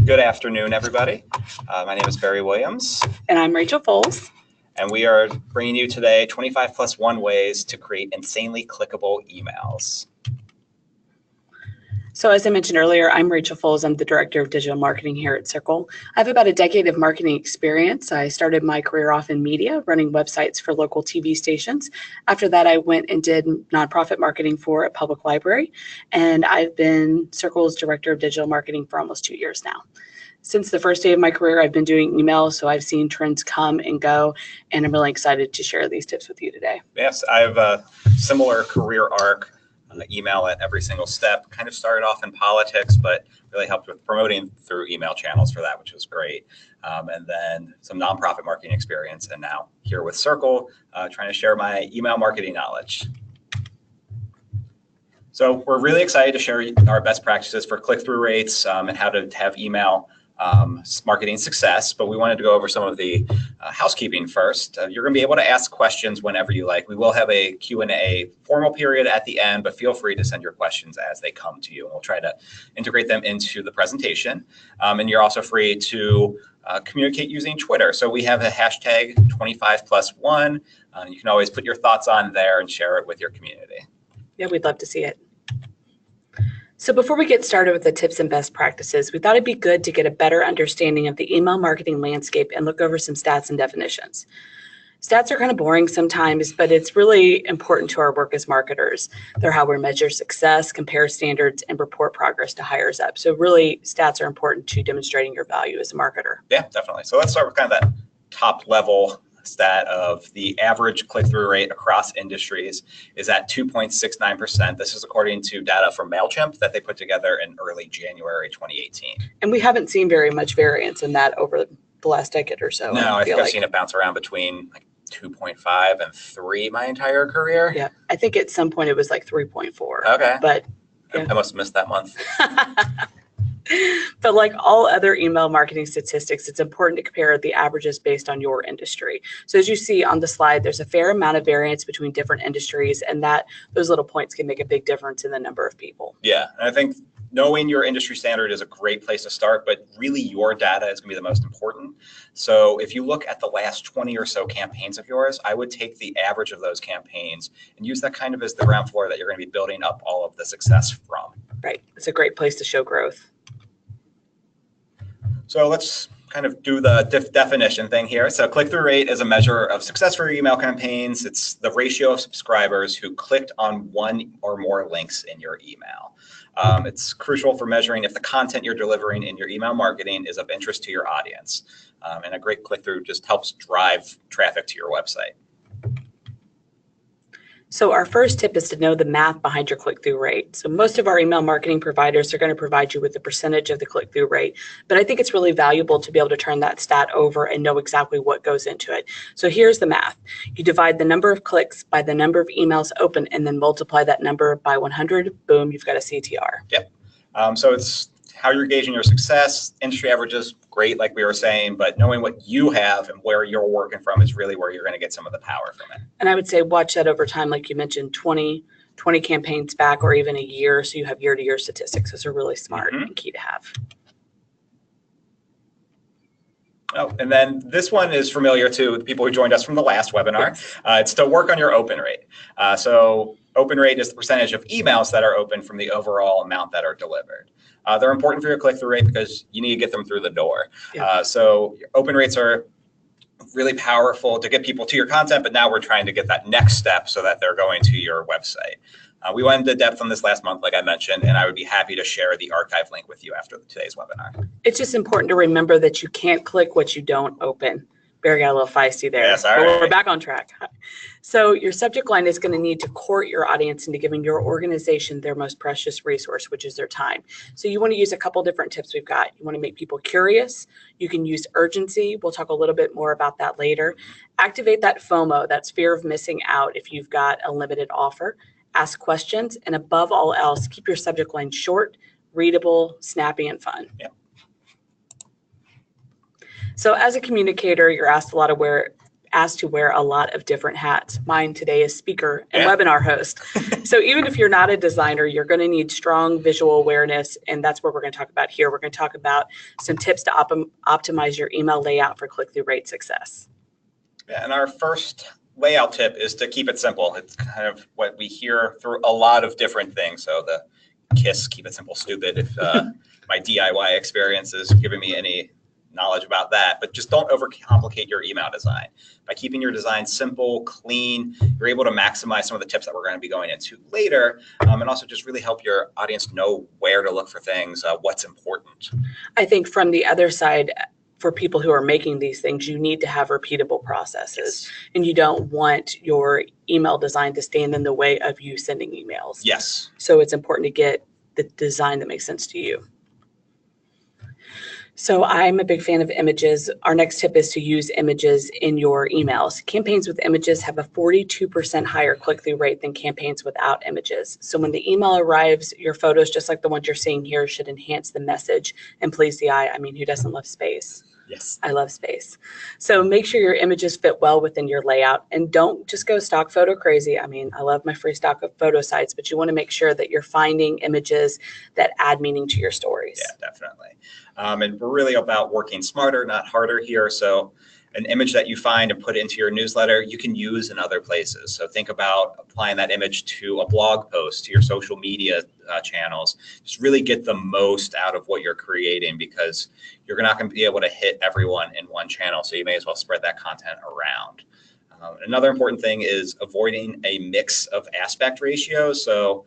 Good afternoon, everybody. My name is Barry Williams. And I'm Rachel Foles. And we are bringing you today 25+1 ways to create insanely clickable emails. So as I mentioned earlier, I'm Rachel Foles. I'm the Director of Digital Marketing here at Cerkl. I have about a decade of marketing experience. I started my career off in media, running websites for local TV stations. After that, I went and did nonprofit marketing for a public library. And I've been Cerkl's Director of Digital Marketing for almost 2 years now. Since the first day of my career, I've been doing email, so I've seen trends come and go, and I'm really excited to share these tips with you today. Yes, I have a similar career arc. Email at every single step. Kind of started off in politics, but really helped with promoting through email channels for that, which was great. And then some nonprofit marketing experience, and now here with Cerkl, trying to share my email marketing knowledge. So we're really excited to share our best practices for click-through rates and how to have email marketing success, but we wanted to go over some of the housekeeping first. You're going to be able to ask questions whenever you like. We will have a Q&A formal period at the end, but feel free to send your questions as they come to you, and we'll try to integrate them into the presentation. And you're also free to communicate using Twitter. So we have a hashtag 25+1. You can always put your thoughts on there and share it with your community. Yeah, we'd love to see it. So before we get started with the tips and best practices, we thought it'd be good to get a better understanding of the email marketing landscape and look over some stats and definitions. Stats are kind of boring sometimes, but it's really important to our work as marketers. They're how we measure success, compare standards, and report progress to hires up. So really, stats are important to demonstrating your value as a marketer. Yeah, definitely. So let's start with kind of that top level stat of the average click-through rate across industries is at 2.69%. This is according to data from MailChimp that they put together in early January 2018. And we haven't seen very much variance in that over the last decade or so. No, I think I've seen it bounce around between like 2.5 and 3 my entire career. Yeah, I think at some point it was like 3.4. Okay. But yeah. I must have missed that month. But like all other email marketing statistics, it's important to compare the averages based on your industry. So as you see on the slide, there's a fair amount of variance between different industries, and those little points can make a big difference in the number of people. Yeah, and I think knowing your industry standard is a great place to start, but really your data is going to be the most important. So if you look at the last 20 or so campaigns of yours, I would take the average of those campaigns and use that kind of as the ground floor that you're going to be building up all of the success from. Right, it's a great place to show growth. So let's kind of do the definition thing here. So click-through rate is a measure of success for your email campaigns. It's the ratio of subscribers who clicked on one or more links in your email. It's crucial for measuring if the content you're delivering in your email marketing is of interest to your audience. And a great click-through just helps drive traffic to your website. So our first tip is to know the math behind your click-through rate. So most of our email marketing providers are going to provide you with the percentage of the click-through rate, but I think it's really valuable to be able to turn that stat over and know exactly what goes into it. So here's the math. You divide the number of clicks by the number of emails open and then multiply that number by 100. Boom, you've got a CTR. Yep. So it's how you're gauging your success. Industry averages, great, like we were saying, but knowing what you have and where you're working from is really where you're going to get some of the power from it. And I would say watch that over time, like you mentioned, 20 campaigns back or even a year, so you have year-to-year statistics. Those are really smart and key to have. Oh, and then this one is familiar to the people who joined us from the last webinar. Yes. It's to work on your open rate. So open rate is the percentage of emails that are open from the overall amount that are delivered. They're important for your click-through rate because you need to get them through the door. Yeah. So your open rates are really powerful to get people to your content, but now we're trying to get that next step so that they're going to your website. We went into depth on this last month, like I mentioned, and I would be happy to share the archive link with you after today's webinar. It's just important to remember that you can't click what you don't open. Barry got a little feisty there. Yes, all right. But we're back on track. So your subject line is going to need to court your audience into giving your organization their most precious resource, which is their time. So you want to use a couple different tips we've got. You want to make people curious. You can use urgency. We'll talk a little bit more about that later. Activate that FOMO, that's fear of missing out if you've got a limited offer. Ask questions, and above all else, keep your subject line short, readable, snappy, and fun. Yeah. So as a communicator, you're asked a lot of asked to wear a lot of different hats. Mine today is speaker and webinar host. So even if you're not a designer, you're going to need strong visual awareness, and that's what we're going to talk about here. We're going to talk about some tips to optimize your email layout for click-through rate success. Yeah, and our first layout tip is to keep it simple. It's kind of what we hear through a lot of different things. So the KISS, keep it simple, stupid, if my DIY experience is giving me any knowledge about that, but just don't overcomplicate your email design. By keeping your design simple, clean, you're able to maximize some of the tips that we're going to be going into later, and also just really help your audience know where to look for things, what's important. I think from the other side, for people who are making these things, you need to have repeatable processes, and you don't want your email design to stand in the way of you sending emails. Yes. So it's important to get the design that makes sense to you. So I'm a big fan of images. Our next tip is to use images in your emails. Campaigns with images have a 42% higher click-through rate than campaigns without images. So when the email arrives, your photos, just like the ones you're seeing here, should enhance the message and please the eye. I mean, who doesn't love space? Yes. I love space. So make sure your images fit well within your layout, and don't just go stock photo crazy. I mean, I love my free stock of photo sites, but you want to make sure that you're finding images that add meaning to your stories. Yeah, definitely. And we're really about working smarter, not harder here. So an image that you find and put into your newsletter, you can use in other places. So think about applying that image to a blog post, to your social media channels. Just really get the most out of what you're creating, because you're not going to be able to hit everyone in one channel. So you may as well spread that content around. Another important thing is avoiding a mix of aspect ratios. So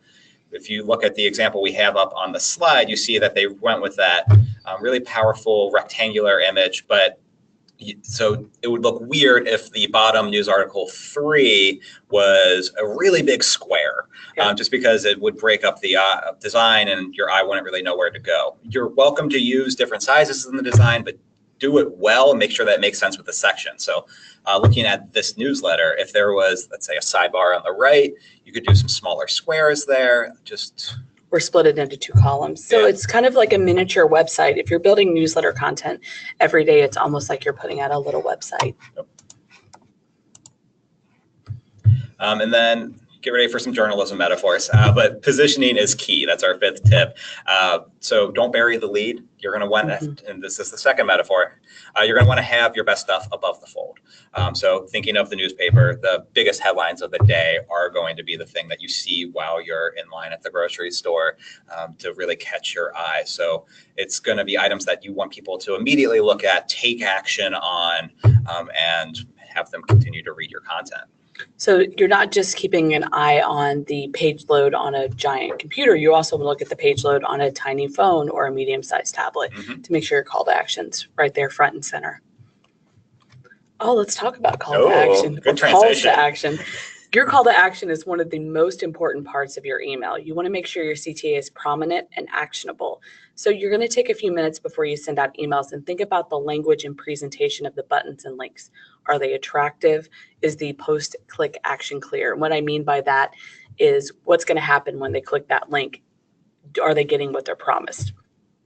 if you look at the example we have up on the slide, you see that they went with that really powerful rectangular image, but so it would look weird if the bottom news article 3 was a really big square, just because it would break up the design and your eye wouldn't really know where to go. You're welcome to use different sizes in the design, but do it well and make sure that it makes sense with the section. So looking at this newsletter, if there was, let's say, a sidebar on the right, you could do some smaller squares there. Or split it into 2 columns. So it's kind of like a miniature website. If you're building newsletter content every day, it's almost like you're putting out a little website. Yep. And then get ready for some journalism metaphors, but positioning is key. That's our 5th tip. So don't bury the lead. You're going to want to, and this is the second metaphor, you're going to want to have your best stuff above the fold. So thinking of the newspaper, the biggest headlines of the day are going to be the thing that you see while you're in line at the grocery store to really catch your eye. So it's going to be items that you want people to immediately look at, take action on, and have them continue to read your content. So you're not just keeping an eye on the page load on a giant computer. You also want to look at the page load on a tiny phone or a medium-sized tablet to make sure your call to action's right there front and center. Oh, let's talk about call to action. Good transition. Calls to action. Your call to action is one of the most important parts of your email. You want to make sure your CTA is prominent and actionable. So you're going to take a few minutes before you send out emails and think about the language and presentation of the buttons and links. Are they attractive? Is the post-click action clear? And what I mean by that is what's going to happen when they click that link. Are they getting what they're promised?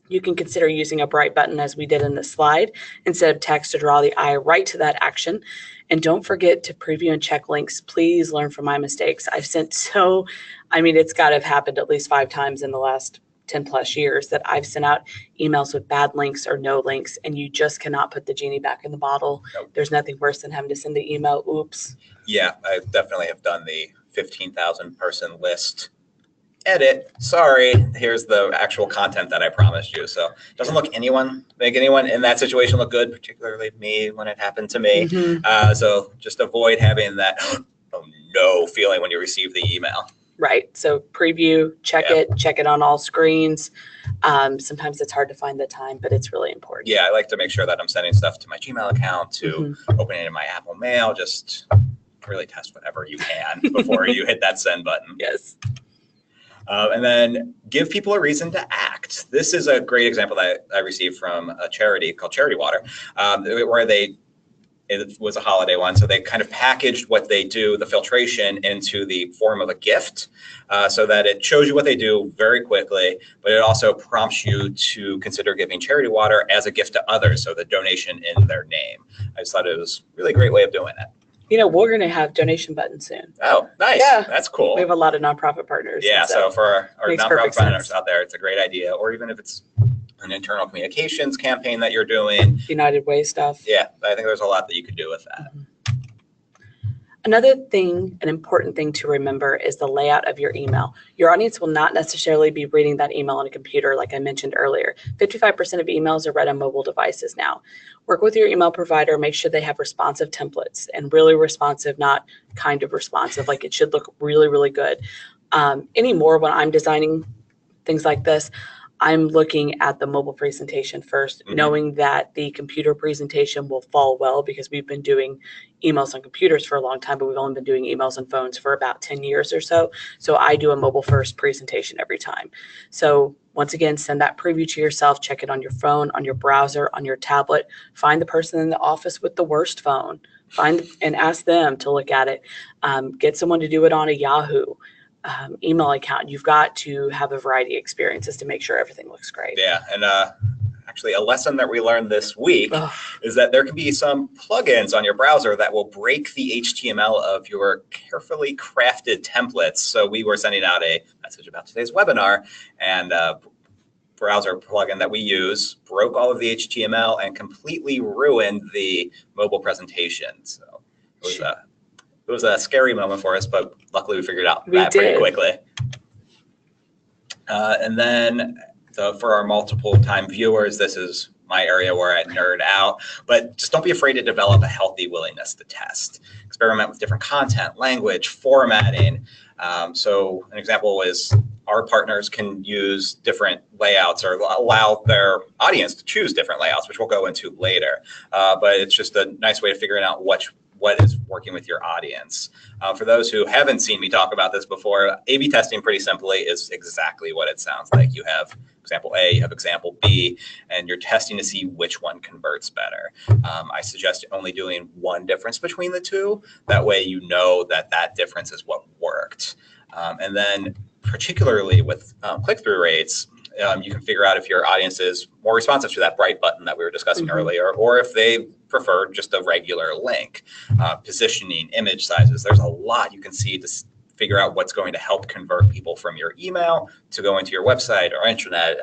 You can consider using a bright button as we did in the slide instead of text to draw the eye right to that action. And don't forget to preview and check links. Please learn from my mistakes. I've sent it's got to have happened at least 5 times in the last 10 plus years that I've sent out emails with bad links or no links, and you just cannot put the genie back in the bottle. Nope. There's nothing worse than having to send the email. Oops. Yeah, I definitely have done the 15,000 person list. Edit, sorry, here's the actual content that I promised you. So it doesn't make anyone in that situation look good, particularly me when it happened to me. So just avoid having that oh no feeling when you receive the email. Right. So preview, check it on all screens. Sometimes it's hard to find the time, but it's really important. Yeah, I like to make sure that I'm sending stuff to my Gmail account, to opening it in my Apple Mail. Just really test whatever you can before you hit that send button. Yes. And then give people a reason to act. This is a great example that I received from a charity called Charity Water, where they it was a holiday one, so they kind of packaged what they do, the filtration, into the form of a gift, so that it shows you what they do very quickly, but it also prompts you to consider giving charity water as a gift to others, so the donation in their name. I just thought it was a really great way of doing it. You know, we're going to have donation buttons soon. Oh, nice. Yeah. That's cool. We have a lot of nonprofit partners. Yeah, so for our makes nonprofit perfect partners sense. out there, it's a great idea. Or even if it's an internal communications campaign that you're doing. United Way stuff. Yeah, I think there's a lot that you could do with that. Another thing, an important thing to remember, is the layout of your email. Your audience will not necessarily be reading that email on a computer, like I mentioned earlier. 55% of emails are read on mobile devices now. Work with your email provider, make sure they have responsive templates, and really responsive, not kind of responsive, like it should look really, really good. Anymore, when I'm designing things like this, I'm looking at the mobile presentation first, knowing that the computer presentation will fall well, because we've been doing emails on computers for a long time, but we've only been doing emails on phones for about 10 years or so. So I do a mobile first presentation every time. So once again, send that preview to yourself, check it on your phone, on your browser, on your tablet, find the person in the office with the worst phone, find and ask them to look at it. Get someone to do it on a Yahoo email account. You've got to have a variety of experiences to make sure everything looks great. Yeah, and actually a lesson that we learned this week is that there can be some plugins on your browser that will break the HTML of your carefully crafted templates. So we were sending out a message about today's webinar, and browser plugin that we use broke all of the HTML and completely ruined the mobile presentation. So it was a scary moment for us, but luckily we figured out that pretty quickly. And then for our multiple time viewers, this is my area where I nerd out, but just don't be afraid to develop a healthy willingness to test. Experiment with different content, language, formatting. So an example is our partners can use different layouts or allow their audience to choose different layouts, which we'll go into later. But it's just a nice way of figuring out what is working with your audience. For those who haven't seen me talk about this before, A/B testing, pretty simply, is exactly what it sounds like. You have example A, you have example B, and you're testing to see which one converts better. I suggest only doing one difference between the two. That way you know that that difference is what worked. And then particularly with click-through rates, you can figure out if your audience is more responsive to that bright button that we were discussing earlier, or if they prefer just a regular link. Positioning, image sizes, there's a lot you can see to figure out what's going to help convert people from your email to go into your website or intranet,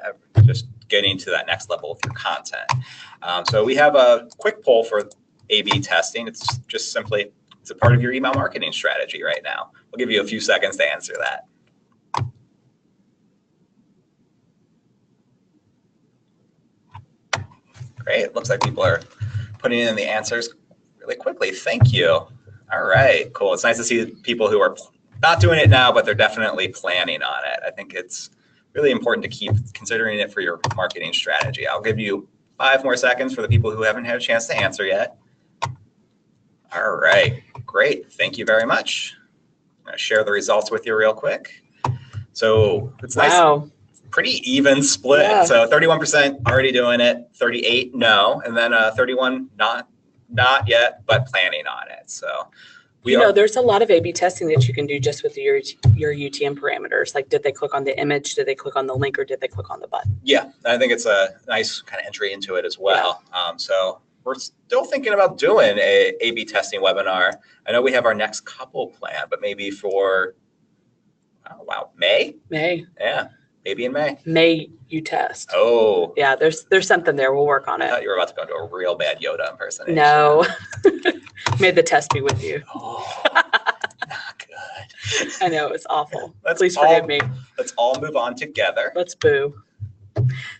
just getting to that next level of your content. So we have a quick poll for A/B testing. It's just simply, it's a part of your email marketing strategy right now. We'll give you a few seconds to answer that. Great, looks like people are putting in the answers really quickly. Thank you. All right, cool. It's nice to see people who are not doing it now, but they're definitely planning on it. I think it's really important to keep considering it for your marketing strategy. I'll give you 5 more seconds for the people who haven't had a chance to answer yet. All right, great. Thank you very much. I'm going to share the results with you real quick. So it's nice. Pretty even split. Yeah. So 31% already doing it, 38 no, and then 31 not yet, but planning on it. So there's a lot of A/B testing that you can do just with your UTM parameters. Like, did they click on the image? Did they click on the link? Or did they click on the button? Yeah, I think it's a nice kind of entry into it as well. Yeah. So we're still thinking about doing a A/B testing webinar. I know we have our next couple planned, but maybe for, May? May. Yeah. Maybe in May. May you test. Oh. Yeah, there's something there. We'll work on it. I thought you were about to go into a real bad Yoda impersonation. No. May the test be with you. Oh, not good. I know, it's awful. Please forgive me. Let's all move on together. Let's boo.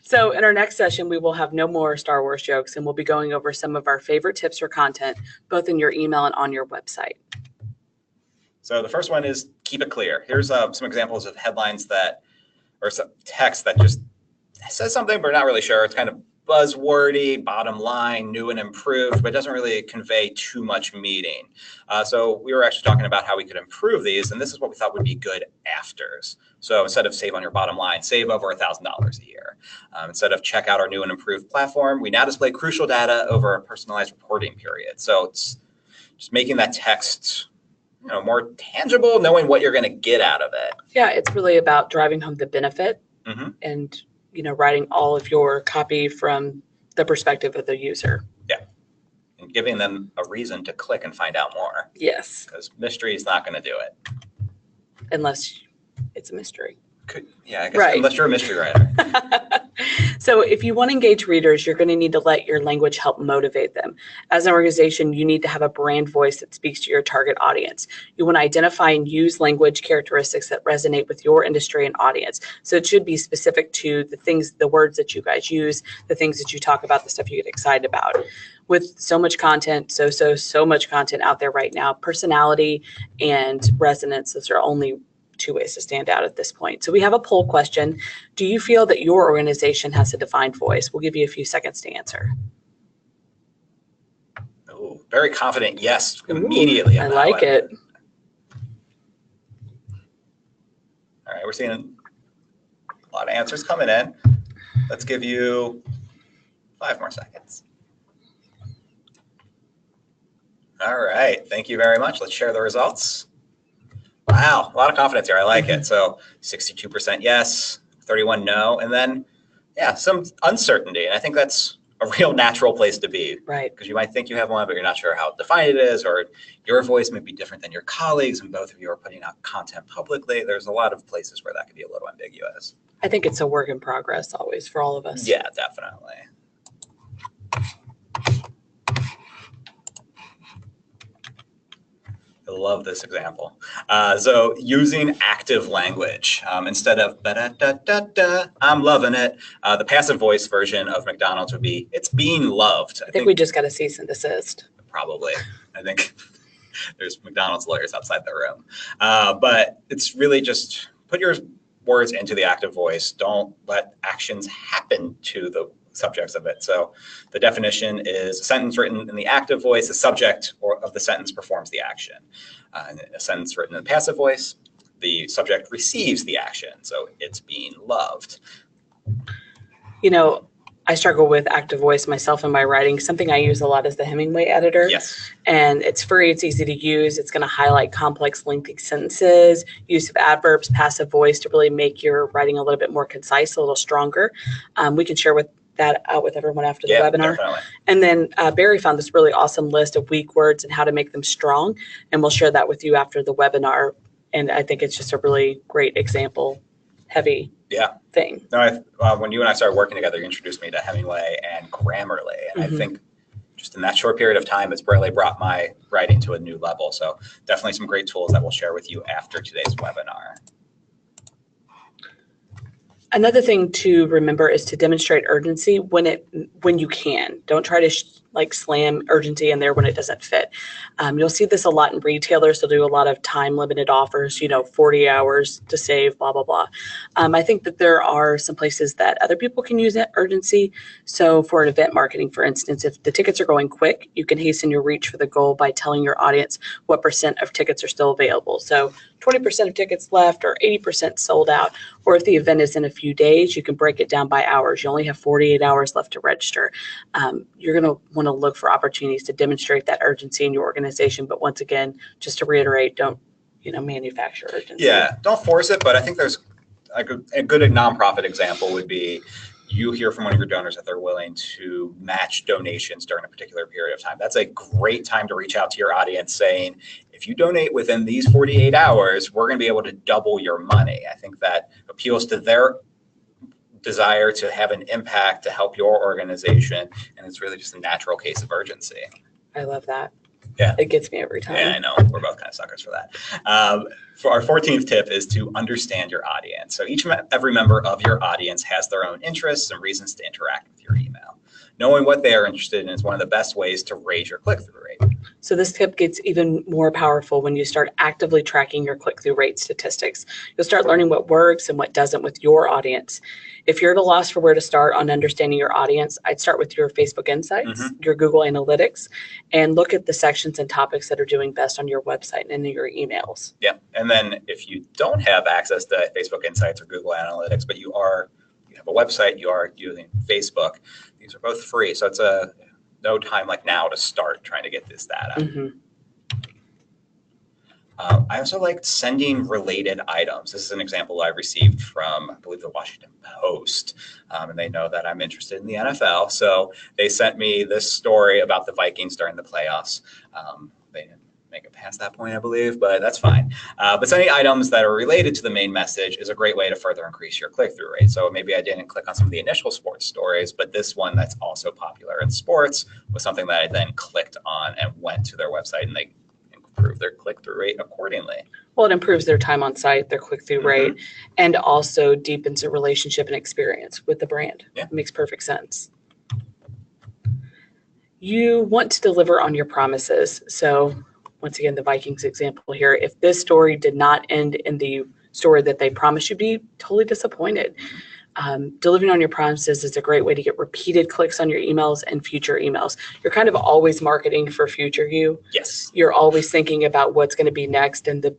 So in our next session, we will have no more Star Wars jokes, and we'll be going over some of our favorite tips for content, both in your email and on your website. So the first one is keep it clear. Here's some examples of headlines or some text that just says something, but we're not really sure. It's kind of buzzwordy, bottom line, new and improved, but it doesn't really convey too much meaning. So we were actually talking about how we could improve these, and this is what we thought would be good afters. So instead of save on your bottom line, save over $1,000 a year. Instead of check out our new and improved platform, we now display crucial data over a personalized reporting period. So it's just making that text more tangible, knowing what you're going to get out of it. Yeah, it's really about driving home the benefit and writing all of your copy from the perspective of the user. Yeah, and giving them a reason to click and find out more. Yes. Because mystery is not going to do it. Unless it's a mystery. Yeah, I guess unless you're a mystery writer. So if you want to engage readers, you're going to need to let your language help motivate them. As an organization, you need to have a brand voice that speaks to your target audience. You want to identify and use language characteristics that resonate with your industry and audience. So it should be specific to the words that you guys use, the things that you talk about, the stuff you get excited about. With so much content, so much content out there right now, personality and resonance, those are only two ways to stand out at this point. So we have a poll question. Do you feel that your organization has a defined voice? We'll give you a few seconds to answer. Oh, very confident yes, immediately. I like it. All right, we're seeing a lot of answers coming in. Let's give you 5 more seconds. All right, thank you very much. Let's share the results. Wow, a lot of confidence here. I like it. So 62% yes, 31 no, and then some uncertainty. And I think that's a real natural place to be. Right. Because you might think you have one, but you're not sure how defined it is, or your voice may be different than your colleagues, and both of you are putting out content publicly. There's a lot of places where that could be a little ambiguous. I think it's a work in progress always for all of us. Yeah, definitely. I love this example. So using active language instead of ba-da-da-da-da, I'm loving it. The passive voice version of McDonald's would be, it's being loved. I think we just got a cease and desist. Probably. I think there's McDonald's lawyers outside the room. But it's really just put your words into the active voice. Don't let actions happen to the subjects of it. So the definition is a sentence written in the active voice, the subject of the sentence performs the action. A sentence written in the passive voice, the subject receives the action. So it's being loved. I struggle with active voice myself in my writing. Something I use a lot is the Hemingway editor. Yes. And it's free. It's easy to use. It's going to highlight complex, lengthy sentences, use of adverbs, passive voice to really make your writing a little bit more concise, a little stronger. We can share that out with everyone after the webinar. Definitely. And then Barry found this really awesome list of weak words and how to make them strong. And we'll share that with you after the webinar. And I think it's just a really great example, heavy thing. No, when you and I started working together, you introduced me to Hemingway and Grammarly. And I think just in that short period of time, it's really brought my writing to a new level. So definitely some great tools that we'll share with you after today's webinar. Another thing to remember is to demonstrate urgency when you can. Don't try to slam urgency in there when it doesn't fit. You'll see this a lot in retailers. They'll do a lot of time limited offers, 40 hours to save, blah, blah, blah. I think that there are some places that other people can use that urgency. So for an event marketing, for instance, if the tickets are going quick, you can hasten your reach for the goal by telling your audience what % of tickets are still available. So 20% of tickets left or 80% sold out. Or if the event is in a few days, you can break it down by hours. You only have 48 hours left to register. You're going to want to look for opportunities to demonstrate that urgency in your organization. But once again, just to reiterate, don't manufacture urgency. Yeah, don't force it. But I think there's a good nonprofit example would be you hear from one of your donors that they're willing to match donations during a particular period of time. That's a great time to reach out to your audience saying, if you donate within these 48 hours, we're going to be able to double your money. I think that appeals to their desire to have an impact to help your organization. And it's really just a natural case of urgency. I love that. Yeah. It gets me every time. Yeah, I know. We're both kind of suckers for that. For our 14th tip is to understand your audience. So every member of your audience has their own interests and reasons to interact with your email. Knowing what they are interested in is one of the best ways to raise your click-through rate. So this tip gets even more powerful when you start actively tracking your click-through rate statistics. You'll start learning what works and what doesn't with your audience. If you're at a loss for where to start on understanding your audience, I'd start with your Facebook Insights, your Google Analytics, and look at the sections and topics that are doing best on your website and in your emails. Yeah, and then if you don't have access to Facebook Insights or Google Analytics, but you have a website, you are using Facebook, these are both free. So it's no time like now to start trying to get this data. I also like sending related items. This is an example I received from, I believe, the Washington Post, and they know that I'm interested in the NFL. So they sent me this story about the Vikings during the playoffs. They didn't make it past that point, I believe, but that's fine. But sending items that are related to the main message is a great way to further increase your click-through rate. So maybe I didn't click on some of the initial sports stories, but this one that's also popular in sports was something that I then clicked on and went to their website, and they improve their click-through rate accordingly. Well, it improves their time on site, their click-through rate, and also deepens the relationship and experience with the brand. Yeah. It makes perfect sense. You want to deliver on your promises. So once again, the Vikings example here, if this story did not end in the story that they promised, you'd be totally disappointed. Delivering on your promises is a great way to get repeated clicks on your emails and future emails. You're kind of always marketing for future you. Yes. You're always thinking about what's going to be next and the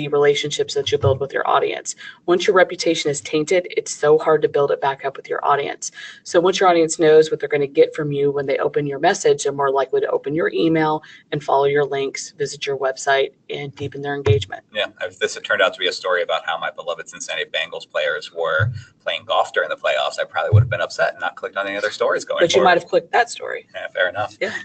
relationships that you build with your audience. Once your reputation is tainted, it's so hard to build it back up with your audience. So once your audience knows what they're going to get from you when they open your message, they're more likely to open your email and follow your links, visit your website, and deepen their engagement. Yeah, if this had turned out to be a story about how my beloved Cincinnati Bengals players were playing golf during the playoffs, I probably would have been upset and not clicked on any other stories going forward. But you might have clicked that story. Yeah, fair enough. Yeah.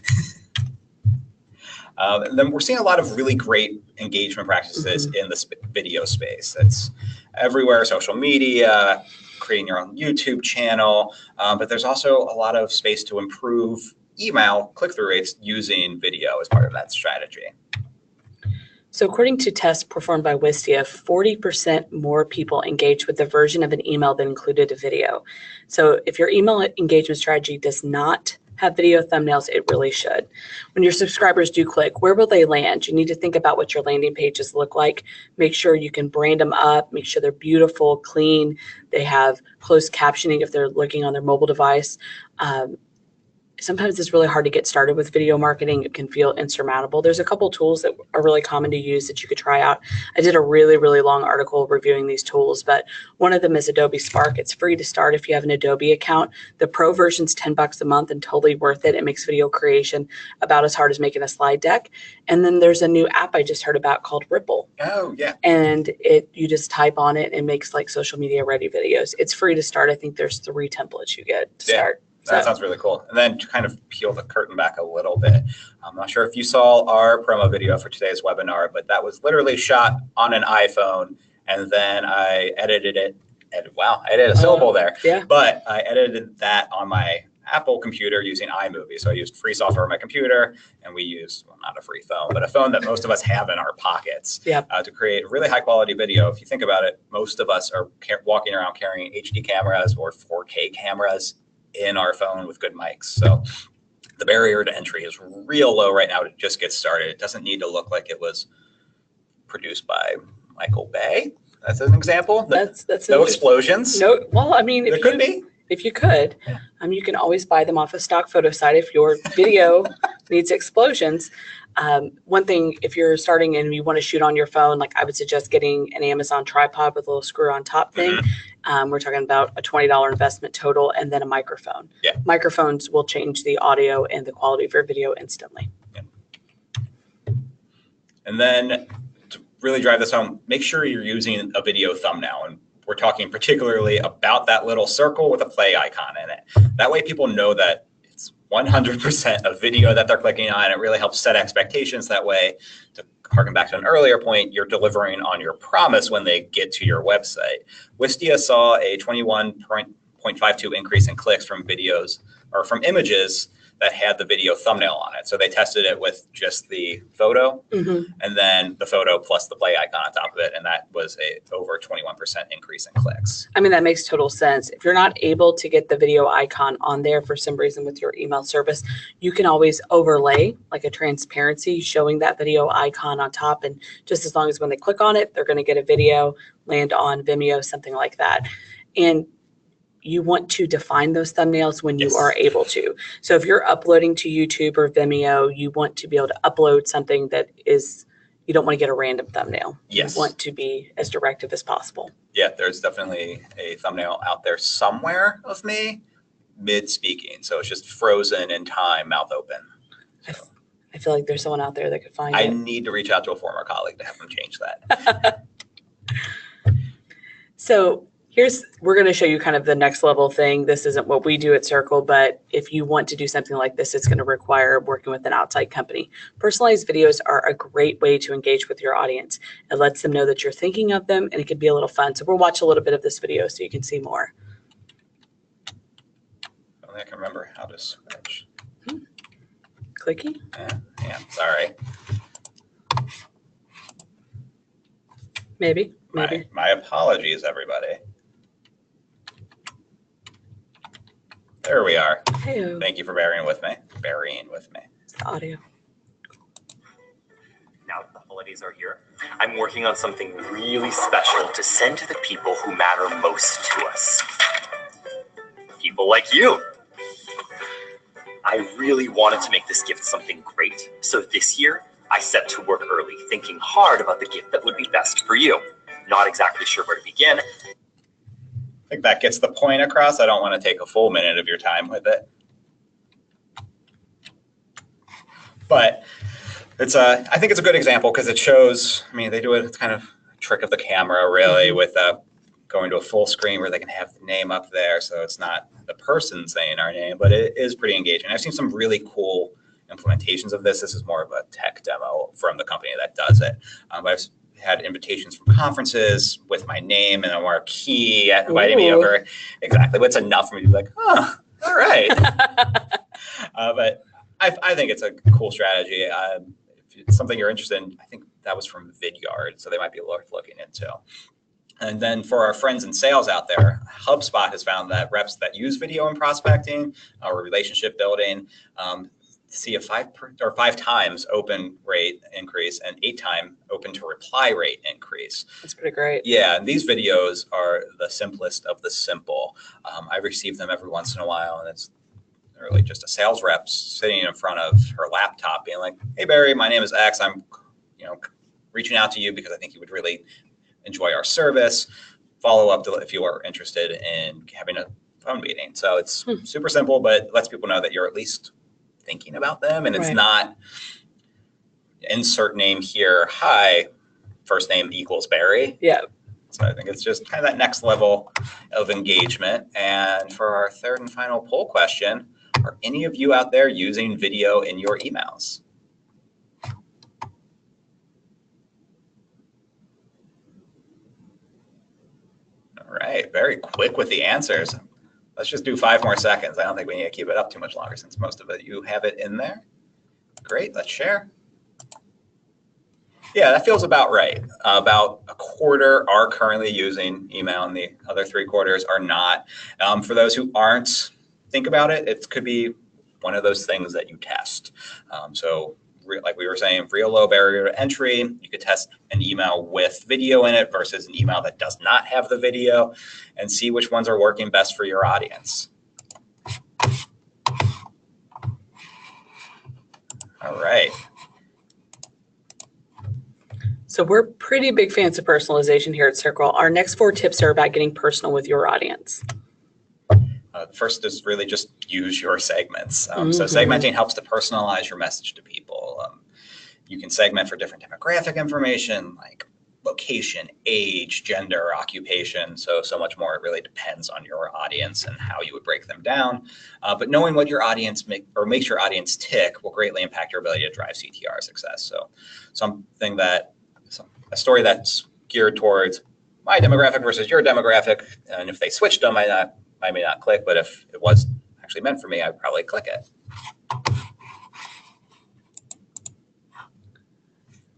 And then we're seeing a lot of really great engagement practices in the video space. It's everywhere, social media, creating your own YouTube channel, but there's also a lot of space to improve email click-through rates using video as part of that strategy. So according to tests performed by Wistia, 40% more people engaged with the version of an email that included a video. So if your email engagement strategy does not have video thumbnails, it really should. When your subscribers do click, where will they land? You need to think about what your landing pages look like. Make sure you can brand them up, make sure they're beautiful, clean. They have closed captioning if they're looking on their mobile device. Sometimes it's really hard to get started with video marketing. It can feel insurmountable. There's a couple tools that are really common to use that you could try out. I did a really, really long article reviewing these tools, but one of them is Adobe Spark. It's free to start if you have an Adobe account. The pro version's $10 a month and totally worth it. It makes video creation about as hard as making a slide deck. And then there's a new app I just heard about called Ripple. Oh, yeah. And you just type on it and it makes like social media ready videos. It's free to start. I think there's 3 templates you get to start. That sounds really cool. And then to kind of peel the curtain back a little bit, I'm not sure if you saw our promo video for today's webinar, but that was literally shot on an iPhone, and then I edited it. Wow, I edited a syllable there. Yeah. But I edited that on my Apple computer using iMovie. So I used free software on my computer, and we used, well, not a free phone, but a phone that most of us have in our pockets to create really high quality video. If you think about it, most of us are walking around carrying HD cameras or 4K cameras in our phone with good mics. So the barrier to entry is real low right now to just get started. It doesn't need to look like it was produced by Michael Bay. That's an example. That's no explosions. No, well, I mean, if you could, you can always buy them off a stock photo site if your video needs explosions. One thing, if you're starting and you want to shoot on your phone, like I would suggest getting an Amazon tripod with a little screw on top thing. We're talking about a $20 investment total, and then a microphone. Yeah. Microphones will change the audio and the quality of your video instantly. Yeah. And then to really drive this home, make sure you're using a video thumbnail. And we're talking particularly about that little circle with a play icon in it. That way people know that 100% of video that they're clicking on. It really helps set expectations that way. To harken back to an earlier point, you're delivering on your promise when they get to your website. Wistia saw a 21.52 increase in clicks from videos or from images that had the video thumbnail on it. So they tested it with just the photo and then the photo plus the play icon on top of it. And that was a over 21% increase in clicks. I mean, that makes total sense. If you're not able to get the video icon on there for some reason with your email service, you can always overlay like a transparency showing that video icon on top. And just as long as when they click on it, they're going to get a video, land on Vimeo, something like that. And you want to define those thumbnails when you are able to. So if you're uploading to YouTube or Vimeo, you want to be able to upload something that is, you don't want to get a random thumbnail. Yes. You want to be as directive as possible. Yeah, there's definitely a thumbnail out there somewhere of me mid-speaking. So it's just frozen in time, mouth open. So I feel like there's someone out there that could find it. I need to reach out to a former colleague to have them change that. So we're going to show you kind of the next level thing. This isn't what we do at Cerkl, but if you want to do something like this, it's going to require working with an outside company. Personalized videos are a great way to engage with your audience. It lets them know that you're thinking of them, and it can be a little fun. So we'll watch a little bit of this video so you can see more. I don't think I can remember how to switch. Clicky? Yeah, sorry. Maybe. My apologies, everybody. There we are. Hey-o. Thank you for bearing with me. It's the audio. Now that the holidays are here, I'm working on something really special to send to the people who matter most to us. People like you. I really wanted to make this gift something great, so this year I set to work early, thinking hard about the gift that would be best for you. Not exactly sure where to begin. I think that gets the point across. I don't want to take a full minute of your time with it. But I think it's a good example because it shows, I mean, they do it, it's kind of a trick of the camera really with going to a full screen where they can have the name up there. So it's not the person saying our name, but it is pretty engaging. I've seen some really cool implementations of this. This is more of a tech demo from the company that does it. I've had invitations from conferences with my name and a marquee inviting me over. Exactly. What's enough for me to be like, oh, all right. But I think it's a cool strategy. If it's something you're interested in, I think that was from Vidyard, so they might be worth looking into. And then for our friends in sales out there, HubSpot has found that reps that use video in prospecting or relationship building see a 5 times open rate increase and 8 times open to reply rate increase. That's pretty great. Yeah, and these videos are the simplest of the simple. I receive them every once in a while, and it's really just a sales rep sitting in front of her laptop being like, hey, Barry, my name is X. I'm reaching out to you because I think you would really enjoy our service. Follow up if you are interested in having a phone meeting. So it's super simple, but lets people know that you're at least thinking about them, and it's not insert name here. Hi, first name equals Barry. Yeah. So I think it's just kind of that next level of engagement. And for our third and final poll question, are any of you out there using video in your emails? All right, very quick with the answers. Let's just do 5 more seconds. I don't think we need to keep it up too much longer since most of it, you have it in there. Great, let's share. Yeah, that feels about right. About a quarter are currently using email and the other 3/4 are not. For those who aren't, think about it. It could be one of those things that you test. Like we were saying, real low barrier to entry. You could test an email with video in it versus an email that does not have the video and see which ones are working best for your audience. All right. So we're pretty big fans of personalization here at Cerkl. Our next 4 tips are about getting personal with your audience. The first is really just use your segments. So segmenting helps to personalize your message to people. You can segment for different demographic information like location, age, gender, occupation, so much more. It really depends on your audience and how you would break them down. But knowing what your audience makes your audience tick will greatly impact your ability to drive CTR success. So a story that's geared towards my demographic versus your demographic, and if they switched them, I may not click, but if it was actually meant for me, I'd probably click it.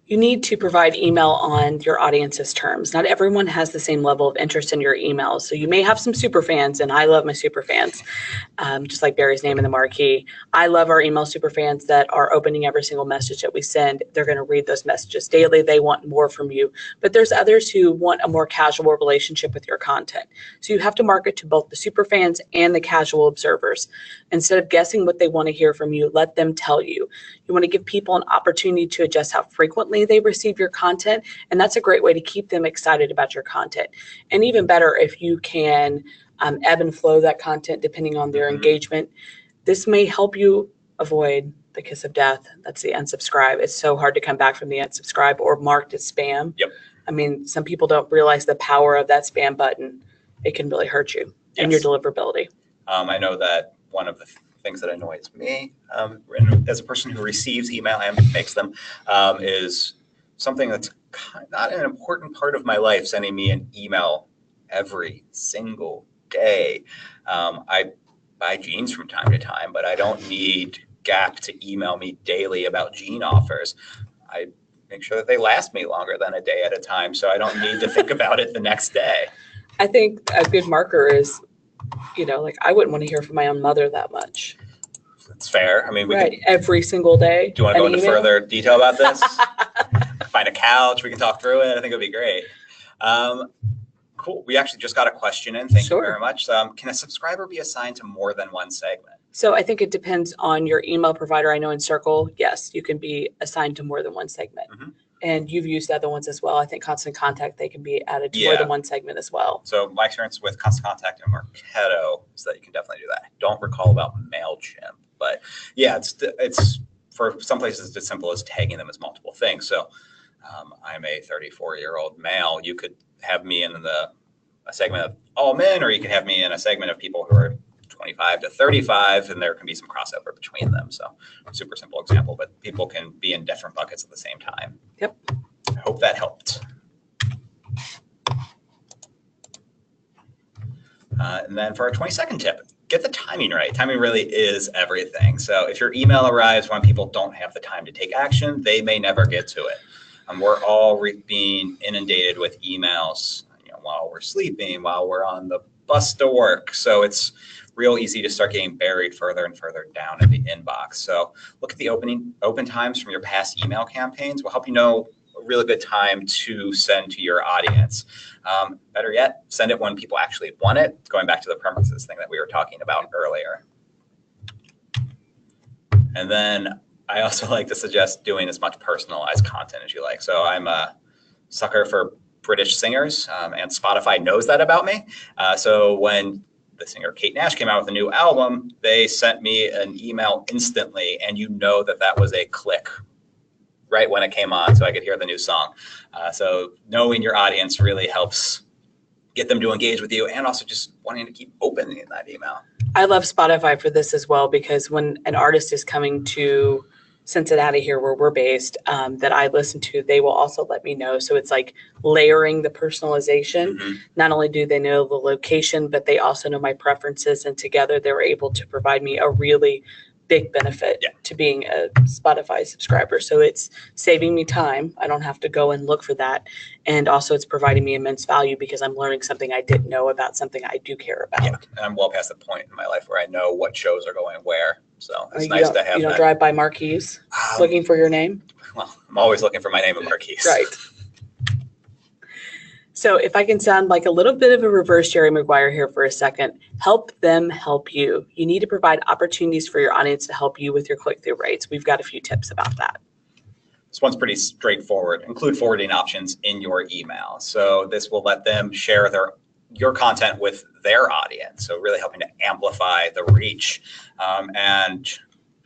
You need to provide email on your audience's terms. Not everyone has the same level of interest in your emails. So you may have some super fans, and I love my super fans, just like Barry's name in the marquee. I love our email super fans that are opening every single message that we send. They're going to read those messages daily. They want more from you. But there's others who want a more casual relationship with your content. So you have to market to both the super fans and the casual observers. Instead of guessing what they want to hear from you, let them tell you. You want to give people an opportunity to adjust how frequently they receive your content, and that's a great way to keep them excited about your content. And even better if you can ebb and flow that content depending on their engagement. This may help you avoid the kiss of death. That's the unsubscribe. It's so hard to come back from the unsubscribe or marked as spam. Yep. I mean, some people don't realize the power of that spam button. It can really hurt you and your deliverability. I know that one of the things that annoys me as a person who receives email and makes them is something that's not an important part of my life, sending me an email every single day. I buy jeans from time to time, but I don't need Gap to email me daily about jean offers. I make sure that they last me longer than a day at a time, so I don't need to think about it the next day. I think a good marker is, like I wouldn't want to hear from my own mother that much. It's fair. I mean, we can, every single day. Do you want to go into further detail about this? Find a couch. We can talk through it. I think it'd be great. Cool. We actually just got a question in. Thank you very much. Can a subscriber be assigned to more than one segment? So I think it depends on your email provider. I know in Cerkl, yes, you can be assigned to more than one segment. And you've used other ones as well. I think Constant Contact, they can be added to more than one segment as well. So my experience with Constant Contact and Marketo is that you can definitely do that. I don't recall about MailChimp, but yeah, it's for some places it's as simple as tagging them as multiple things. So I'm a 34-year-old male. You could have me in a segment of all men, or you could have me in a segment of people who are 25 to 35, and there can be some crossover between them. So super simple example, but people can be in different buckets at the same time. Yep. I hope that helped. And then for our 22nd tip, get the timing right. Timing really is everything. So if your email arrives when people don't have the time to take action, they may never get to it. We're all being inundated with emails, while we're sleeping, while we're on the bus to work. So it's real easy to start getting buried further and further down in the inbox. So look at the open times from your past email campaigns. Will help you know a really good time to send to your audience. Better yet, send it when people actually want it. Going back to the preferences thing that we were talking about earlier. And then I also like to suggest doing as much personalized content as you like. So I'm a sucker for British singers, and Spotify knows that about me. So when the singer Kate Nash came out with a new album, they sent me an email instantly, and that was a click right when it came on, so I could hear the new song. So knowing your audience really helps get them to engage with you, and also just wanting to keep opening that email. I love Spotify for this as well, because when an artist is coming to Cincinnati here where we're based, that I listen to, they will also let me know. So it's like layering the personalization. Not only do they know the location, but they also know my preferences, and together they were able to provide me a really big benefit to being a Spotify subscriber. So it's saving me time. I don't have to go and look for that. And also it's providing me immense value because I'm learning something I didn't know about something I do care about. Yeah, and I'm well past the point in my life where I know what shows are going where. So it's nice to have. You don't drive by marquees looking for your name? Well, I'm always looking for my name in marquees. Right. So if I can sound like a little bit of a reverse Jerry Maguire here for a second, help them help you. You need to provide opportunities for your audience to help you with your click-through rates. We've got a few tips about that. This one's pretty straightforward. Include forwarding options in your email. So this will let them share your content with their audience. So really helping to amplify the reach. And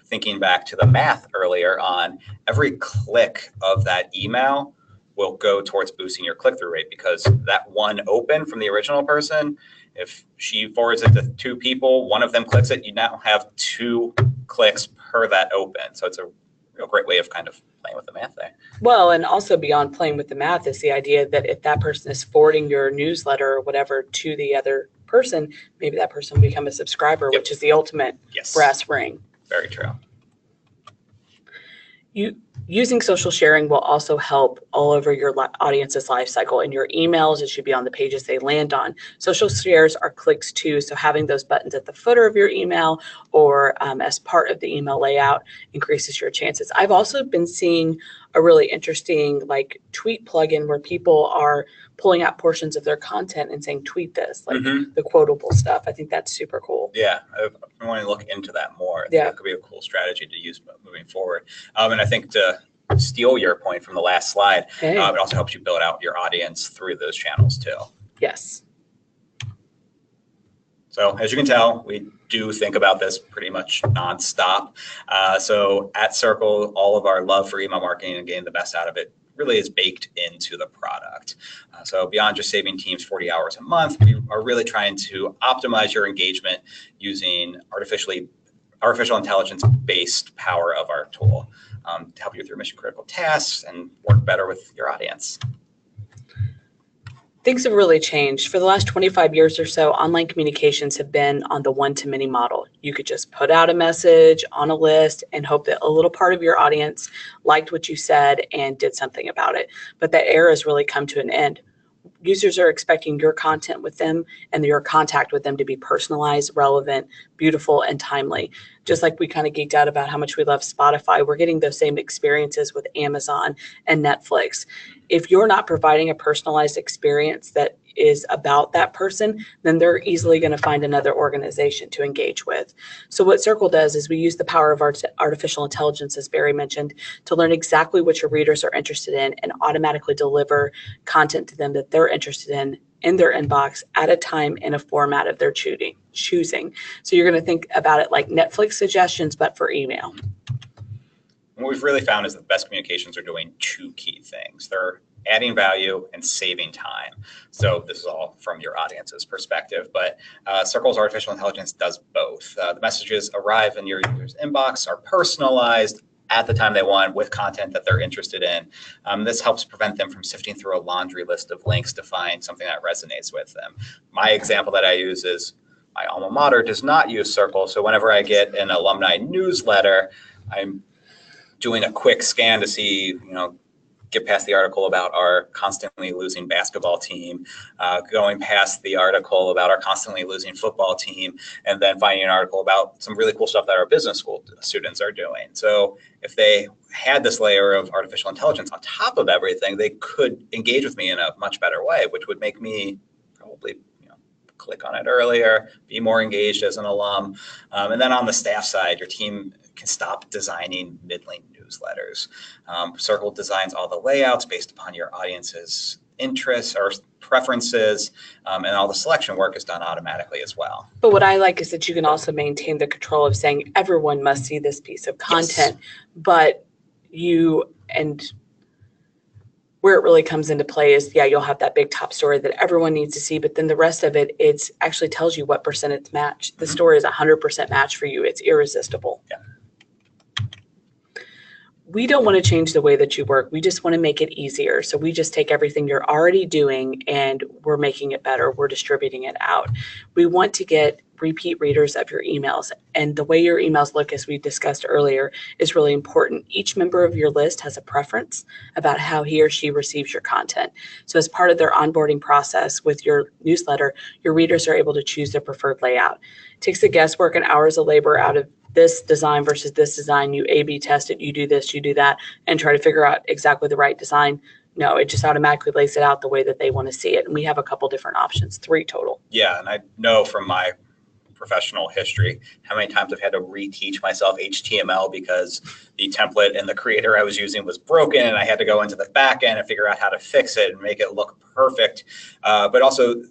thinking back to the math earlier on, every click of that email will go towards boosting your click-through rate, because that one open from the original person, if she forwards it to 2 people, one of them clicks it, you now have 2 clicks per that open. So it's a real great way of kind of playing with the math there. Well, and also beyond playing with the math is the idea that if that person is forwarding your newsletter or whatever to the other person, maybe that person will become a subscriber, which is the ultimate brass ring. Very true. Using social sharing will also help all over your audience's life cycle. In your emails, it should be on the pages they land on. Social shares are clicks too, so having those buttons at the footer of your email or as part of the email layout increases your chances. I've also been seeing a really interesting tweet plugin where people are pulling out portions of their content and saying, tweet this, the quotable stuff. I think that's super cool. Yeah, I want to look into that more. I think that could be a cool strategy to use moving forward. And I think to steal your point from the last slide, it also helps you build out your audience through those channels too. Yes. So as you can tell, we do think about this pretty much nonstop. So at Cerkl, all of our love for email marketing and getting the best out of it really is baked into the product. So beyond just saving teams 40 hours a month, we are really trying to optimize your engagement using artificial intelligence-based power of our tool to help you with your mission critical tasks and work better with your audience. Things have really changed. For the last 25 years or so, online communications have been on the one-to-many model. You could just put out a message on a list and hope that a little part of your audience liked what you said and did something about it. But that era has really come to an end. Users are expecting your content with them and your contact with them to be personalized, relevant, beautiful, and timely. Just like we kind of geeked out about how much we love Spotify, we're getting those same experiences with Amazon and Netflix. If you're not providing a personalized experience that is about that person, then they're easily going to find another organization to engage with. So what Cerkl does is we use the power of artificial intelligence, as Barry mentioned, to learn exactly what your readers are interested in and automatically deliver content to them that they're interested in their inbox at a time in a format of their choosing. So you're going to think about it like Netflix suggestions, but for email. What we've really found is that the best communications are doing two key things. They're adding value and saving time. So this is all from your audience's perspective, but Cerkl's artificial intelligence does both. The messages arrive in your user's inbox, are personalized at the time they want with content that they're interested in. This helps prevent them from sifting through a laundry list of links to find something that resonates with them. My example that I use is my alma mater does not use Cerkl, so whenever I get an alumni newsletter, I'm doing a quick scan to see, get past the article about our constantly losing basketball team, going past the article about our constantly losing football team, and then finding an article about some really cool stuff that our business school students are doing. So if they had this layer of artificial intelligence on top of everything, they could engage with me in a much better way, which would make me probably click on it earlier, be more engaged as an alum. And then on the staff side, your team can stop designing middling newsletters. Cerkl designs all the layouts based upon your audience's interests or preferences, and all the selection work is done automatically as well. But what I like is that you can also maintain the control of saying everyone must see this piece of content, but where it really comes into play is, you'll have that big top story that everyone needs to see, but then the rest of it, it actually tells you what percent it's matched. The story is 100% match for you. It's irresistible. Yeah. We don't want to change the way that you work. We just want to make it easier. So we just take everything you're already doing and we're making it better. We're distributing it out. We want to get repeat readers of your emails. And the way your emails look, as we discussed earlier, is really important. Each member of your list has a preference about how he or she receives your content. So as part of their onboarding process with your newsletter, your readers are able to choose their preferred layout. It takes the guesswork and hours of labor out of this design versus this design. You A/B test it, you do this, you do that, and try to figure out exactly the right design. No, it just automatically lays it out the way that they want to see it. And we have a couple different options, 3 total. Yeah, and I know from my professional history how many times I've had to reteach myself HTML because the template and the creator I was using was broken, and I had to go into the back end and figure out how to fix it and make it look perfect. But also,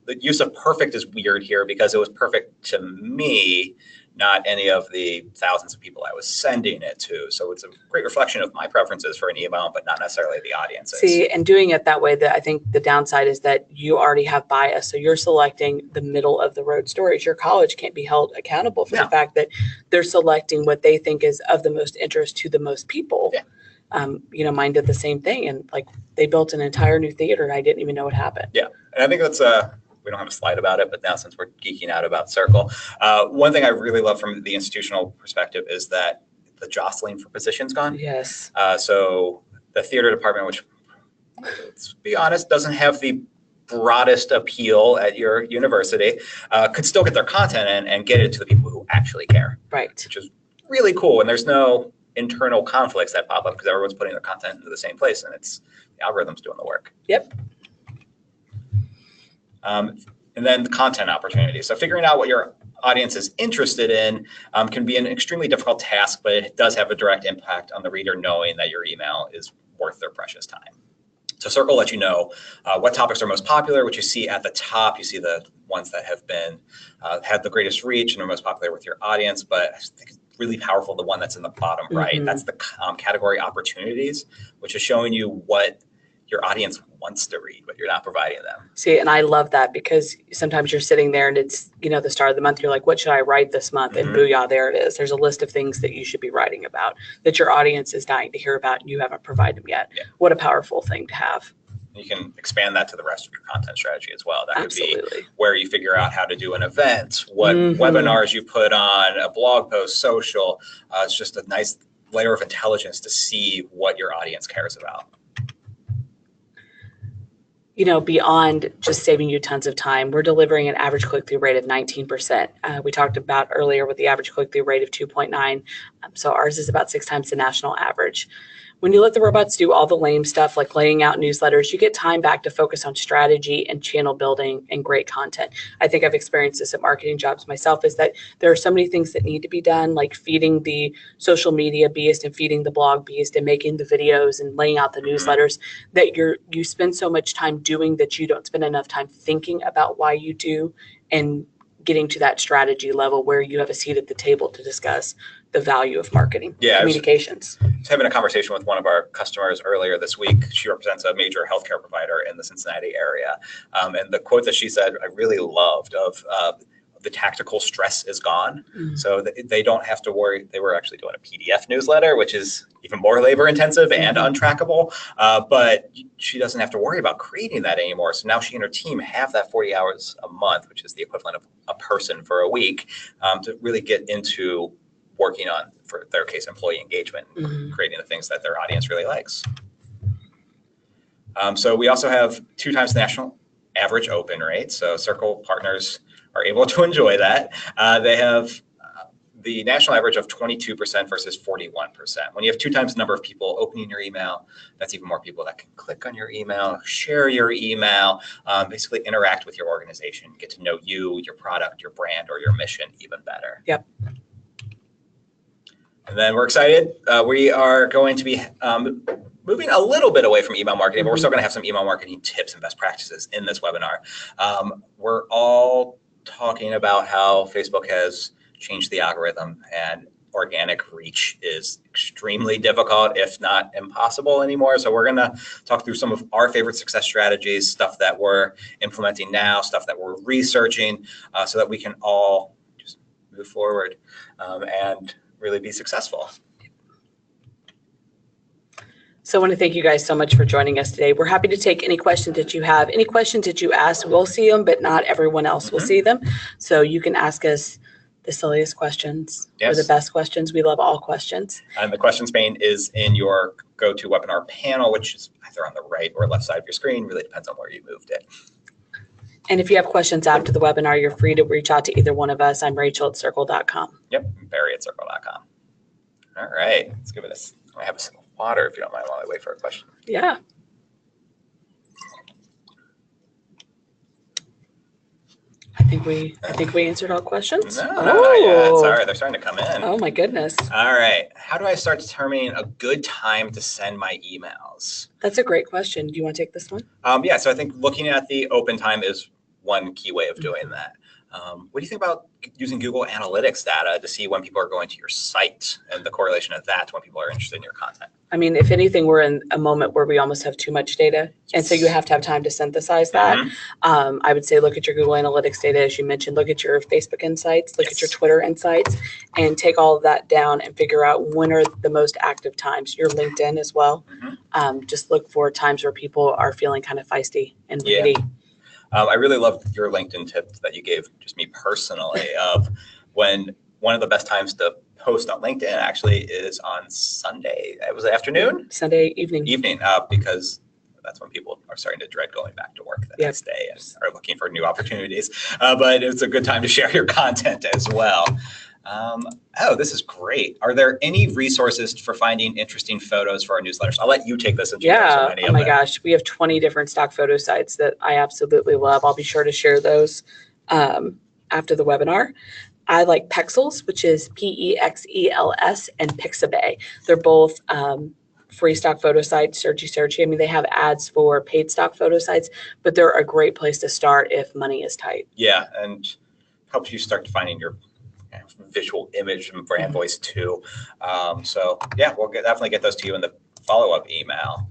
the use of perfect is weird here because it was perfect to me, not any of the thousands of people I was sending it to. So it's a great reflection of my preferences for an email, but not necessarily the audience's. See, and doing it that way, I think the downside is that you already have bias. So you're selecting the middle of the road stories. Your college can't be held accountable for the fact that they're selecting what they think is of the most interest to the most people. Yeah. Mine did the same thing. And they built an entire new theater and I didn't even know what happened. Yeah. And I think that's we don't have a slide about it, but now since we're geeking out about Cerkl, one thing I really love from the institutional perspective is that the jostling for positions gone. Yes. So the theater department, which, let's be honest, doesn't have the broadest appeal at your university, could still get their content in and get it to the people who actually care. Right. Which is really cool. And there's no internal conflicts that pop up because everyone's putting their content into the same place and it's the algorithms doing the work. Yep. And then the content opportunities. So figuring out what your audience is interested in can be an extremely difficult task, but it does have a direct impact on the reader knowing that your email is worth their precious time. So Cerkl lets you know what topics are most popular, which you see at the top. You see the ones that have been had the greatest reach and are most popular with your audience, but I think it's really powerful, the one that's in the bottom right. That's the category opportunities, which is showing you what your audience wants to read, but you're not providing them. See, and I love that because sometimes you're sitting there and it's, you know, the start of the month, you're like, what should I write this month? And booyah, there it is. There's a list of things that you should be writing about that your audience is dying to hear about and you haven't provided them yet. Yeah. What a powerful thing to have. You can expand that to the rest of your content strategy as well. That could Absolutely. be where you figure out how to do an event, what webinars you put on, a blog post, social. It's just a nice layer of intelligence to see what your audience cares about. You know, beyond just saving you tons of time, we're delivering an average click-through rate of 19%. We talked about earlier with the average click-through rate of 2.9. So ours is about 6 times the national average. When you let the robots do all the lame stuff like laying out newsletters, you get time back to focus on strategy and channel building and great content. I think I've experienced this at marketing jobs myself, is that there are so many things that need to be done, like feeding the social media beast and feeding the blog beast and making the videos and laying out the newsletters, that you spend so much time doing that you don't spend enough time thinking about why you do and getting to that strategy level where you have a seat at the table to discuss the value of marketing, communications. I was having a conversation with one of our customers earlier this week. She represents a major healthcare provider in the Cincinnati area. And the quote that she said, I really loved, of the tactical stress is gone. So they don't have to worry. They were actually doing a PDF newsletter, which is even more labor intensive and untrackable. But she doesn't have to worry about creating that anymore. So now she and her team have that 40 hours a month, which is the equivalent of a person for a week, to really get into working on, for their case, employee engagement, creating the things that their audience really likes. So we also have 2 times the national average open rate. So Cerkl partners are able to enjoy that. They have the national average of 22% versus 41%. When you have 2 times the number of people opening your email, that's even more people that can click on your email, share your email, basically interact with your organization, get to know you, your product, your brand, or your mission even better. Yep. And then we're excited. We are going to be moving a little bit away from email marketing, but we're still going to have some email marketing tips and best practices in this webinar. We're all talking about how Facebook has changed the algorithm and organic reach is extremely difficult, if not impossible anymore. So we're going to talk through some of our favorite success strategies, stuff that we're implementing now, stuff that we're researching, so that we can all just move forward and really be successful. So I want to thank you guys so much for joining us today. We're happy to take any questions that you have. Any questions that you ask, we'll see them, but not everyone else will see them. So you can ask us the silliest questions or the best questions. We love all questions. And the questions pane is in your GoToWebinar panel, which is either on the right or left side of your screen. Really depends on where you moved it. And if you have questions after the webinar, you're free to reach out to either one of us. I'm Rachel at Cerkl.com. Yep, Barry at Cerkl.com. All right, let's give it I have a sip of water if you don't mind while I wait for a question. Yeah. I think we answered all questions. No, not yet. Sorry, they're starting to come in. Oh my goodness. All right. How do I start determining a good time to send my emails? That's a great question. Do you want to take this one? Yeah, so I think looking at the open time is one key way of doing that. What do you think about using Google Analytics data to see when people are going to your site and the correlation of that to when people are interested in your content? I mean, if anything, we're in a moment where we almost have too much data. And so you have to have time to synthesize that. I would say look at your Google Analytics data, as you mentioned, look at your Facebook insights, look at your Twitter insights, and take all of that down and figure out when are the most active times. Your LinkedIn as well. Just look for times where people are feeling kind of feisty and ready. I really loved your LinkedIn tip that you gave just me personally of when one of the best times to post on LinkedIn actually is on Sunday. It was the afternoon? Sunday evening. Because that's when people are starting to dread going back to work the next day and are looking for new opportunities. But it's a good time to share your content as well. Oh, this is great. Are there any resources for finding interesting photos for our newsletters? I'll let you take this since you have so many oh my gosh. We have 20 different stock photo sites that I absolutely love. I'll be sure to share those after the webinar. I like Pexels, which is P-E-X-E-L-S, and Pixabay. They're both free stock photo sites, searchy. I mean, they have ads for paid stock photo sites, but they're a great place to start if money is tight. Yeah, and helps you start defining your visual image and brand voice too. So yeah, we'll definitely get those to you in the follow-up email.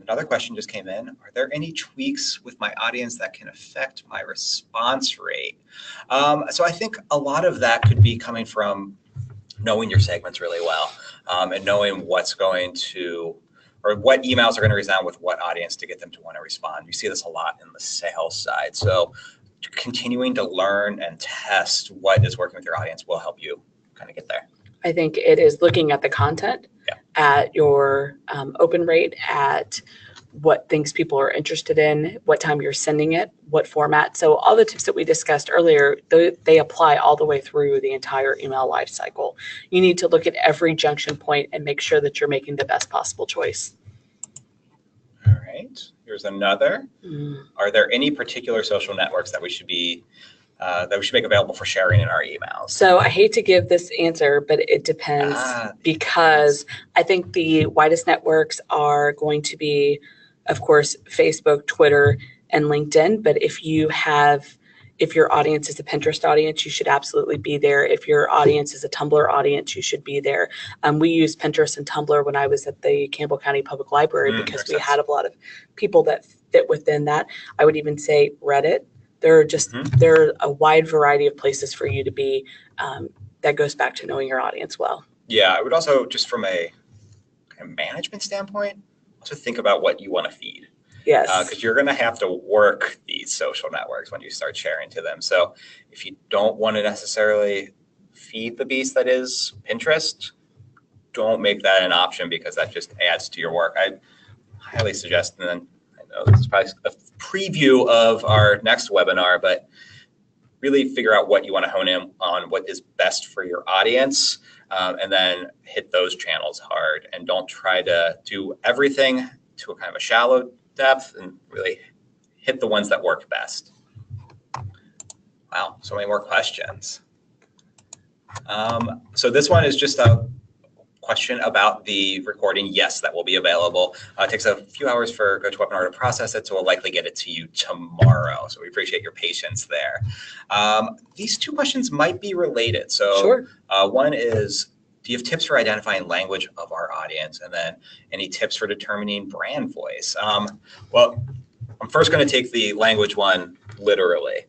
Another question just came in. Are there any tweaks with my audience that can affect my response rate? So I think a lot of that could be coming from knowing your segments really well and knowing what's going to, or what emails are going to resound with what audience to get them to want to respond. You see this a lot in the sales side. So continuing to learn and test what is working with your audience will help you kind of get there. I think it is looking at the content, at your open rate, at what things people are interested in, what time you're sending it, what format. So all the tips that we discussed earlier, they apply all the way through the entire email life cycle. You need to look at every junction point and make sure that you're making the best possible choice. All right, here's another. Are there any particular social networks that we should be make available for sharing in our emails? So I hate to give this answer, but it depends because I think the widest networks are going to be, of course, Facebook, Twitter, and LinkedIn. But if your audience is a Pinterest audience, you should absolutely be there. If your audience is a Tumblr audience, you should be there. We used Pinterest and Tumblr when I was at the Campbell County Public Library because we had a lot of people that fit within that. I would even say Reddit. There are a wide variety of places for you to be. That goes back to knowing your audience well. Yeah, I would also, just from a kind of management standpoint, also think about what you want to feed. Yes. Because you're going to have to work these social networks when you start sharing to them. So if you don't want to necessarily feed the beast that is Pinterest, don't make that an option because that just adds to your work. I highly suggest, and then I know this is probably a preview of our next webinar, but really figure out what you want to hone in on, what is best for your audience, and then hit those channels hard. And don't try to do everything to a kind of a shallow depth, and really hit the ones that work best. Wow, so many more questions. So this one is just a question about the recording. Yes, that will be available. It takes a few hours for GoToWebinar to process it, so we'll likely get it to you tomorrow. So we appreciate your patience there. These two questions might be related. So sure. One is, do you have tips for identifying language of our audience? And then any tips for determining brand voice? Well, I'm first going to take the language one literally.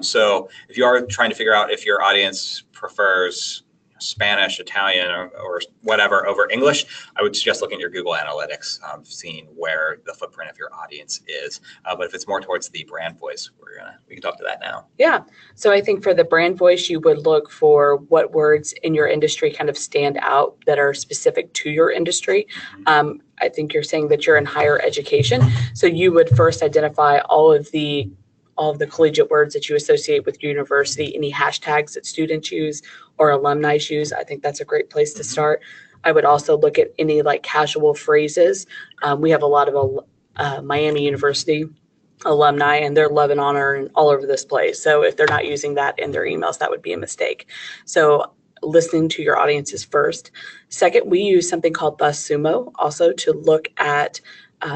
So if you are trying to figure out if your audience prefers Spanish, Italian, or whatever over English, I would suggest looking at your Google Analytics, seeing where the footprint of your audience is. But if it's more towards the brand voice, we can talk to that now. Yeah. So I think for the brand voice, you would look for what words in your industry kind of stand out that are specific to your industry. I think you're saying that you're in higher education. So you would first identify all of the collegiate words that you associate with your university, any hashtags that students use or alumni use. I think that's a great place to start. I would also look at any like casual phrases. We have a lot of Miami University alumni, and they're love and honor and all over this place. So if they're not using that in their emails, that would be a mistake. So listening to your audiences first. Second, we use something called BuzzSumo also to look at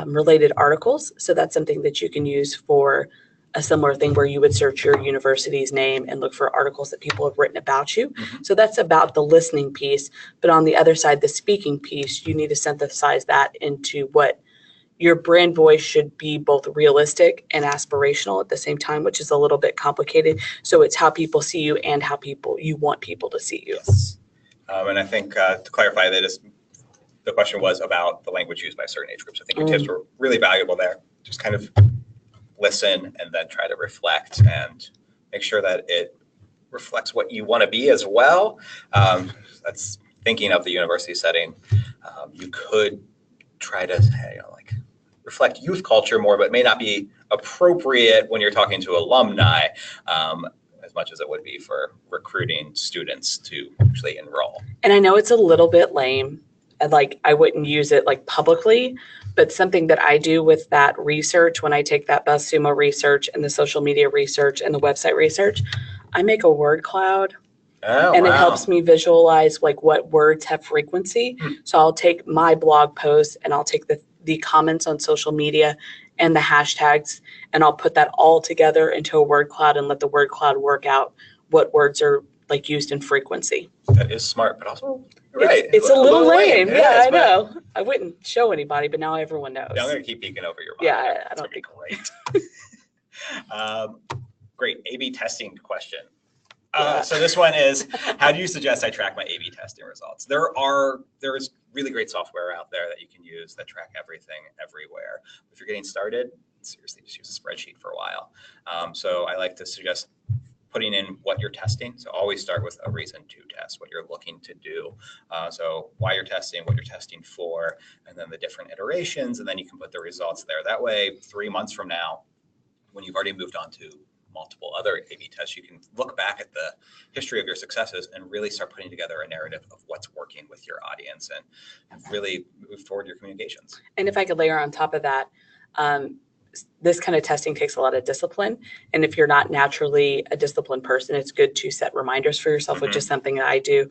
related articles. So that's something that you can use for a similar thing where you would search your university's name and look for articles that people have written about you. So that's about the listening piece. But on the other side, the speaking piece, you need to synthesize that into what your brand voice should be, both realistic and aspirational at the same time, which is a little bit complicated. So it's how people see you and how you want people to see you. Yes. And I think to clarify that, the question was about the language used by certain age groups. I think your tips were really valuable there. Just kind of listen and then try to reflect and make sure that it reflects what you want to be as well. That's thinking of the university setting. You could try to reflect youth culture more, but may not be appropriate when you're talking to alumni as much as it would be for recruiting students to actually enroll. And I know it's a little bit lame, and I wouldn't use it publicly, but something that I do with that research, when I take that BuzzSumo research and the social media research and the website research, I make a word cloud. Oh, and wow. It helps me visualize what words have frequency. So I'll take my blog posts and I'll take the comments on social media and the hashtags, and I'll put that all together into a word cloud and let the word cloud work out what words are used in frequency. That is smart, but also right. It's a little lame. Yeah, I know. But I wouldn't show anybody, but now everyone knows. I'm going to keep peeking over your monitor. Yeah, I don't think great. Great A/B testing question. So this one is, how do you suggest I track my A/B testing results? There is really great software out there that you can use that track everything everywhere. If you're getting started, seriously, just use a spreadsheet for a while. So I like to suggest putting in what you're testing. So always start with a reason to test, what you're looking to do. So why you're testing, what you're testing for, and then the different iterations, and then you can put the results there. That way, 3 months from now, when you've already moved on to multiple other A/B tests, you can look back at the history of your successes and really start putting together a narrative of what's working with your audience and really move forward your communications. And if I could layer on top of that, this kind of testing takes a lot of discipline. And if you're not naturally a disciplined person, it's good to set reminders for yourself, which is something that I do,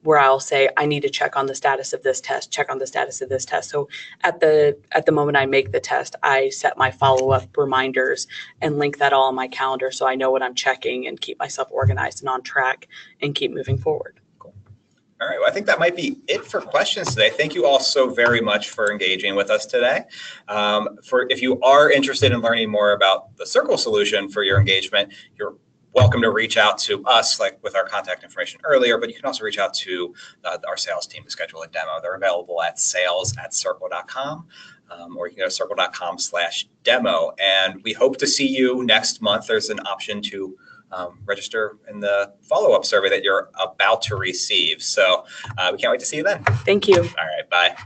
where I'll say, I need to check on the status of this test, check on the status of this test. So at the moment I make the test, I set my follow-up reminders and link that all on my calendar so I know what I'm checking and keep myself organized and on track and keep moving forward. All right, well, I think that might be it for questions today. Thank you all so very much for engaging with us today. If you are interested in learning more about the Cerkl solution for your engagement, you're welcome to reach out to us, with our contact information earlier, but you can also reach out to our sales team to schedule a demo. They're available at sales@cerkl.com, or you can go to cerkl.com/demo. And we hope to see you next month. There's an option to register in the follow-up survey that you're about to receive. So we can't wait to see you then. Thank you. All right, bye.